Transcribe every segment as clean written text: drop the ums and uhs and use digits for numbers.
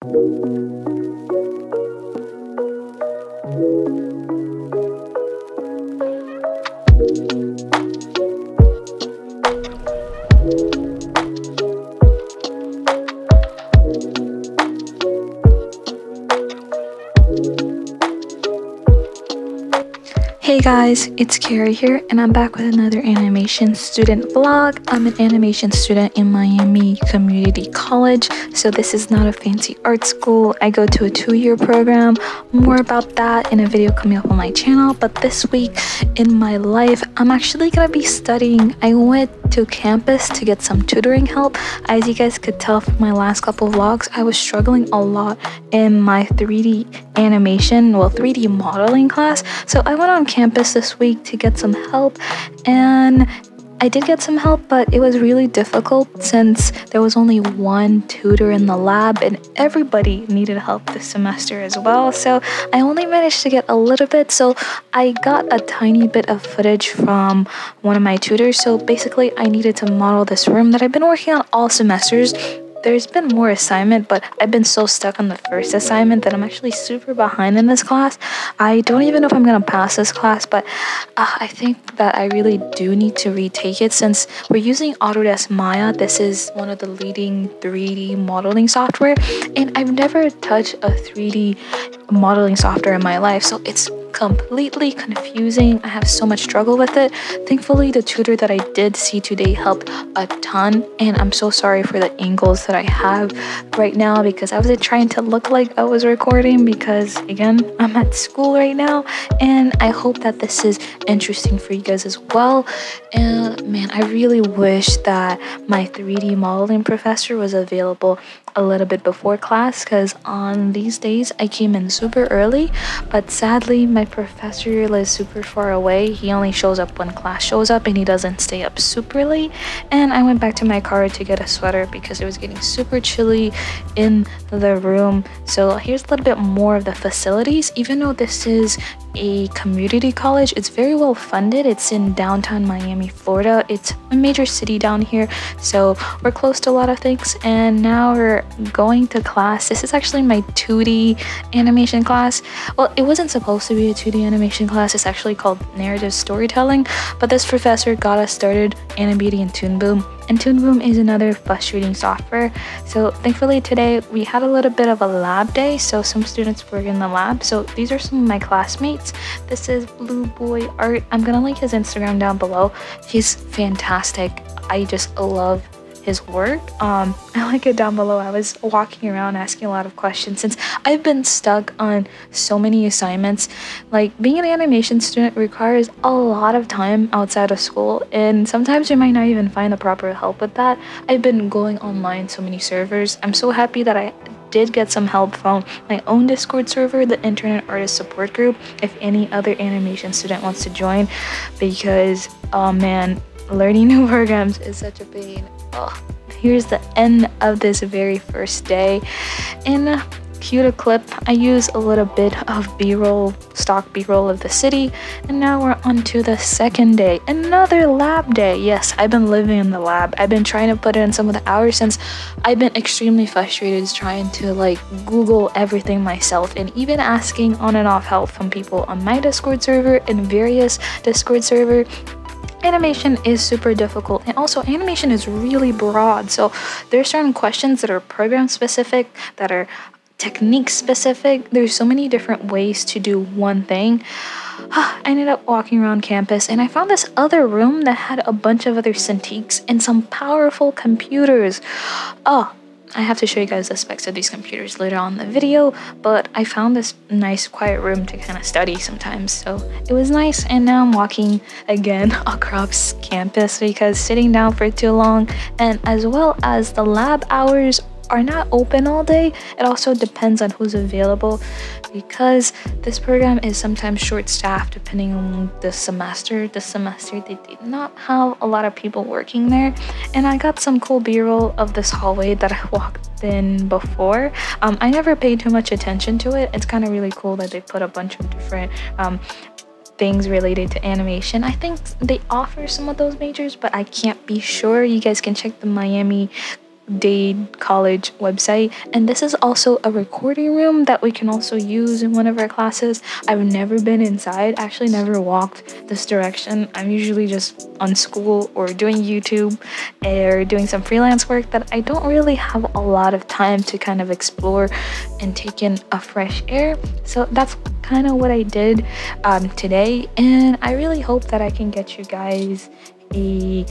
Hey guys, it's Carrie here, and I'm back with another animation student vlog. I'm an animation student in Miami Community College, so this is not a fancy art school. I go to a 2-year program. More about that in a video coming up on my channel. But this week in my life, I'm actually gonna be studying. I went to campus to get some tutoring help. As you guys could tell from my last couple vlogs, I was struggling a lot in my 3D animation, 3D modeling class. So I went on campus this week to get some help, and I did get some help, but it was really difficult since there was only one tutor in the lab and everybody needed help this semester as well. So I only managed to get a little bit. So I got a tiny bit of footage from one of my tutors. So basically I needed to model this room that I've been working on all semesters. There's been more assignment, but I've been so stuck on the first assignment that I'm actually super behind in this class. I don't even know if I'm gonna pass this class, but I think that I really do need to retake it since we're using Autodesk Maya. This is one of the leading 3D modeling software, and I've never touched a 3D modeling software in my life, so it's completely confusing. I have so much struggle with it. Thankfully, the tutor that I did see today helped a ton, and I'm so sorry for the angles that I have right now because I wasn't trying to look like I was recording because again, I'm at school right now, and I hope that this is interesting for you guys as well. And man, I really wish that my 3D modeling professor was available a little bit before class, because on these days I came in super early, but sadly my professor lives super far away. He only shows up when class shows up and he doesn't stay up super late. And I went back to my car to get a sweater because it was getting super chilly in the room. So here's a little bit more of the facilities. Even though this is a community college, it's very well funded. It's in downtown Miami, Florida. It's a major city down here, so we're close to a lot of things. And now we're going to class. This is actually my 2D animation class. Well, it wasn't supposed to be a 2D animation class. It's actually called narrative storytelling, but this professor got us started animating in Toon Boom. And Toon Boom is another frustrating software. So thankfully today we had a little bit of a lab day, so some students were in the lab. So these are some of my classmates. This is Blue Boy Art. I'm gonna link his Instagram down below. He's fantastic. I just love his work. I like it down below. I was walking around asking a lot of questions since I've been stuck on so many assignments. Like, being an animation student requires a lot of time outside of school, and sometimes you might not even find the proper help with that. I've been going online so many servers. I'm so happy that I did get some help from my own Discord server, the Internet Artist Support Group, if any other animation student wants to join, because oh man, learning new programs is such a pain. Oh, here's the end of this very first day. In cue to clip, I use a little bit of b-roll, stock b-roll of the city, and now we're on to the second day, another lab day. Yes, I've been living in the lab. I've been trying to put in some of the hours since I've been extremely frustrated trying to like Google everything myself, and even asking on and off help from people on my Discord server and various Discord server. Animation is super difficult, and also animation is really broad, so there's certain questions that are program specific, that are technique specific. There's so many different ways to do one thing. I ended up walking around campus and I found this other room that had a bunch of other Cintiqs and some powerful computers. Oh, I have to show you guys the specs of these computers later on in the video, but I found this nice quiet room to kind of study sometimes, so it was nice. And now I'm walking again across campus because sitting down for too long, and as well as the lab hours are not open all day. It also depends on who's available, because this program is sometimes short-staffed depending on the semester. This semester they did not have a lot of people working there, and I got some cool b-roll of this hallway that I walked in before. I never paid too much attention to it. It's kind of really cool that they put a bunch of different things related to animation. I think they offer some of those majors, but I can't be sure. You guys can check the Miami Dade College website, and this is also a recording room that we can also use in one of our classes. I've never been inside, actually never walked this direction. I'm usually just on school or doing YouTube or doing some freelance work that I don't really have a lot of time to kind of explore and take in a fresh air. So that's kind of what I did today, and I really hope that I can get you guys a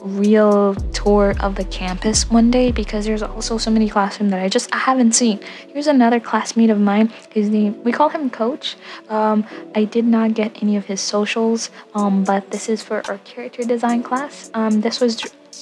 real tour of the campus one day, because there's also so many classrooms that I haven't seen. Here's another classmate of mine. His name, we call him Coach. I did not get any of his socials, but this is for our character design class. This was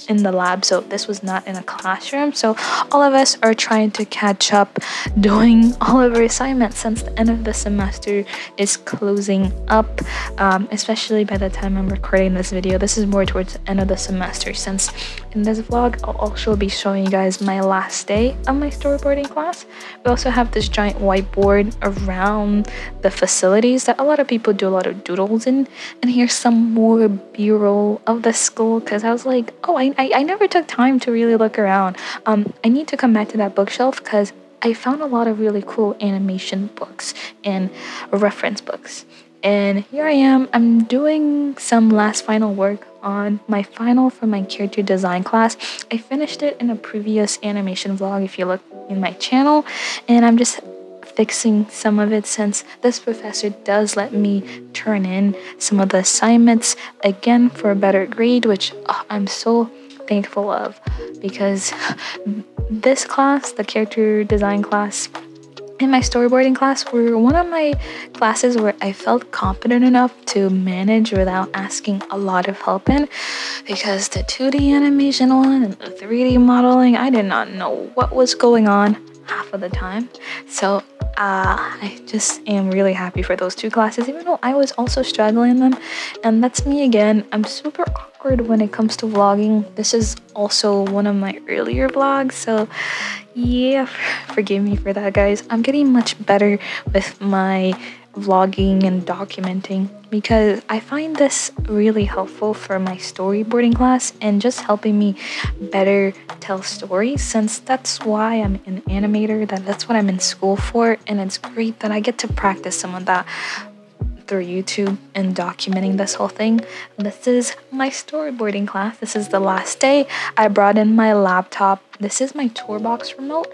in the lab, so this was not in a classroom. So all of us are trying to catch up doing all of our assignments since the end of the semester is closing up, especially by the time I'm recording this video. This is more towards the end of the semester, since in this vlog I'll also be showing you guys my last day of my storyboarding class. We also have this giant whiteboard around the facilities that a lot of people do a lot of doodles in, and here's some more b-roll of the school, because I was like, oh, I never took time to really look around. I need to come back to that bookshelf because I found a lot of really cool animation books and reference books. And here I am, I'm doing some last final work on my final for my character design class. I finished it in a previous animation vlog if you look in my channel, and I'm just fixing some of it since this professor does let me turn in some of the assignments again for a better grade, which I'm so thankful of, because this class, the character design class, and my storyboarding class were one of my classes where I felt confident enough to manage without asking a lot of help in, because the 2D animation one and the 3D modeling, I did not know what was going on half of the time. So I just am really happy for those two classes, even though I was also struggling in them. And that's me again. I'm super awkward when it comes to vlogging. This is also one of my earlier vlogs, so yeah, forgive me for that, guys. I'm getting much better with my vlogging and documenting, because I find this really helpful for my storyboarding class and just helping me better tell stories, since that's why I'm an animator, that's what I'm in school for, and it's great that I get to practice some of that through YouTube and documenting this whole thing. This is my storyboarding class. This is the last day. I brought in my laptop. This is my Tourbox remote,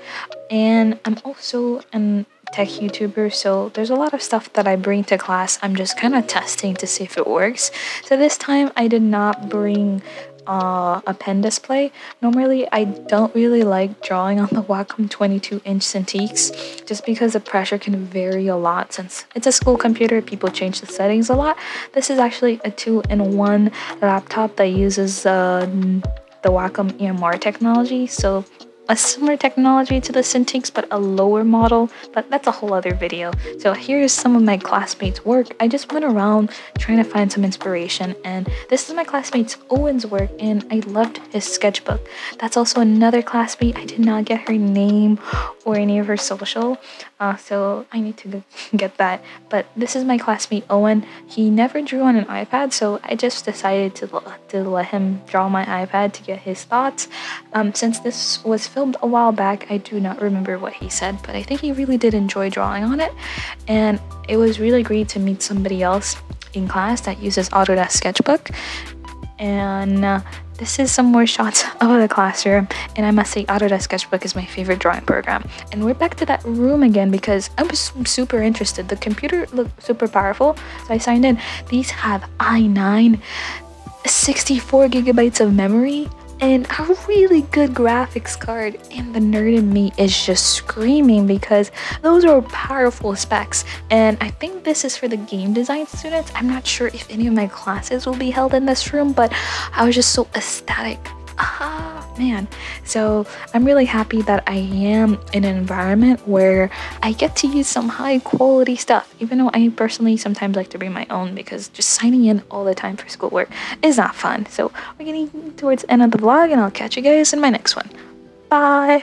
and I'm also an tech YouTuber, so there's a lot of stuff that I bring to class. I'm just kind of testing to see if it works. So this time I did not bring a pen display. Normally I don't really like drawing on the Wacom 22-inch Cintiqs, just because the pressure can vary a lot. Since it's a school computer, people change the settings a lot. This is actually a 2-in-1 laptop that uses the Wacom EMR technology, so a similar technology to the Cintiqs, but a lower model, but that's a whole other video. So here's some of my classmates' work. I just went around trying to find some inspiration, and this is my classmate's Owen's work, and I loved his sketchbook. That's also another classmate. I did not get her name or any of her social, so I need to get that. But this is my classmate Owen. He never drew on an iPad, so I just decided to let him draw my iPad to get his thoughts. Since this was filmed a while back, I do not remember what he said, but I think he really did enjoy drawing on it, and it was really great to meet somebody else in class that uses Autodesk Sketchbook. And this is some more shots of the classroom, and I must say Autodesk Sketchbook is my favorite drawing program. And we're back to that room again because I was super interested. The computer looked super powerful, so I signed in. These have i9, 64 gigabytes of memory, and a really good graphics card, and the nerd in me is just screaming because those are powerful specs. And I think this is for the game design students. I'm not sure if any of my classes will be held in this room, but I was just so ecstatic. Man. So I'm really happy that I am in an environment where I get to use some high quality stuff, even though I personally sometimes like to bring my own, because just signing in all the time for schoolwork is not fun. So we're getting towards the end of the vlog, and I'll catch you guys in my next one. Bye!